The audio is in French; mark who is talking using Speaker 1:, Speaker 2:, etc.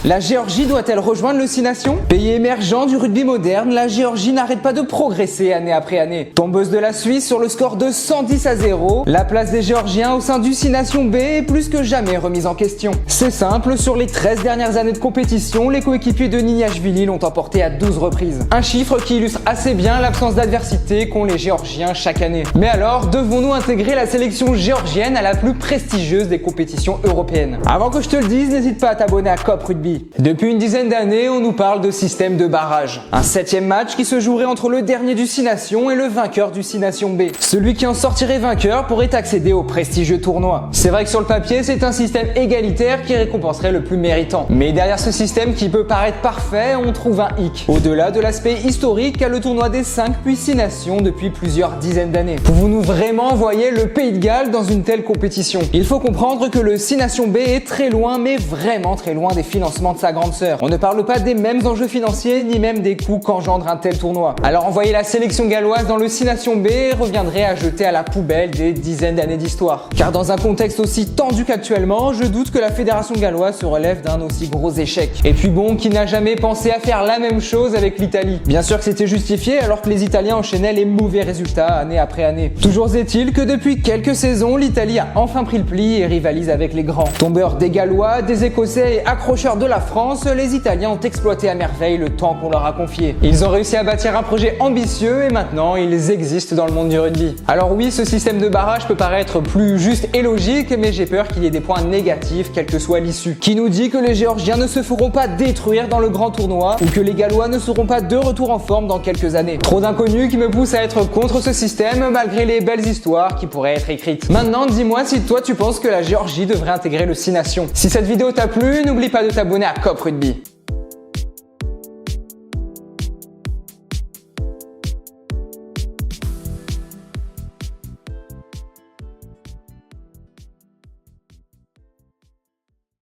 Speaker 1: La Géorgie doit-elle rejoindre le 6 Nations? Pays émergent du rugby moderne, la Géorgie n'arrête pas de progresser année après année. Tombeuse de la Suisse sur le score de 110-0, la place des Géorgiens au sein du 6 Nations B est plus que jamais remise en question. C'est simple, sur les 13 dernières années de compétition, les coéquipiers de Niniashvili l'ont emporté à 12 reprises. Un chiffre qui illustre assez bien l'absence d'adversité qu'ont les Géorgiens chaque année. Mais alors, devons-nous intégrer la sélection géorgienne à la plus prestigieuse des compétitions européennes? Avant que je te le dise, n'hésite pas à t'abonner à Cop Rugby. Depuis une dizaine d'années, on nous parle de système de barrage. Un 7e match qui se jouerait entre le dernier du 6 Nations et le vainqueur du 6 Nations B. Celui qui en sortirait vainqueur pourrait accéder au prestigieux tournoi. C'est vrai que sur le papier, c'est un système égalitaire qui récompenserait le plus méritant. Mais derrière ce système qui peut paraître parfait, on trouve un hic. Au-delà de l'aspect historique qu'a le tournoi des 5 puis 6 Nations depuis plusieurs dizaines d'années. Pouvons-nous vraiment envoyer le Pays de Galles dans une telle compétition? Il faut comprendre que le 6 Nations B est très loin, mais vraiment très loin des financements de sa grande sœur. On ne parle pas des mêmes enjeux financiers, ni même des coûts qu'engendre un tel tournoi. Alors envoyer la sélection galloise dans le 6 Nations B reviendrait à jeter à la poubelle des dizaines d'années d'histoire. Car dans un contexte aussi tendu qu'actuellement, je doute que la fédération galloise se relève d'un aussi gros échec. Et puis bon, qui n'a jamais pensé à faire la même chose avec l'Italie? Bien sûr que c'était justifié alors que les Italiens enchaînaient les mauvais résultats année après année. Toujours est-il que depuis quelques saisons, l'Italie a enfin pris le pli et rivalise avec les grands. Tombeurs des Gallois, des Écossais et accrocheurs de la France, les Italiens ont exploité à merveille le temps qu'on leur a confié. Ils ont réussi à bâtir un projet ambitieux et maintenant ils existent dans le monde du rugby. Alors oui, ce système de barrage peut paraître plus juste et logique, mais j'ai peur qu'il y ait des points négatifs quelle que soit l'issue. Qui nous dit que les Géorgiens ne se feront pas détruire dans le grand tournoi ou que les Gallois ne seront pas de retour en forme dans quelques années? Trop d'inconnus qui me poussent à être contre ce système malgré les belles histoires qui pourraient être écrites. Maintenant, dis-moi si toi tu penses que la Géorgie devrait intégrer le 6 Nations. Si cette vidéo t'a plu, n'oublie pas de t'abonner à Cop Rugby.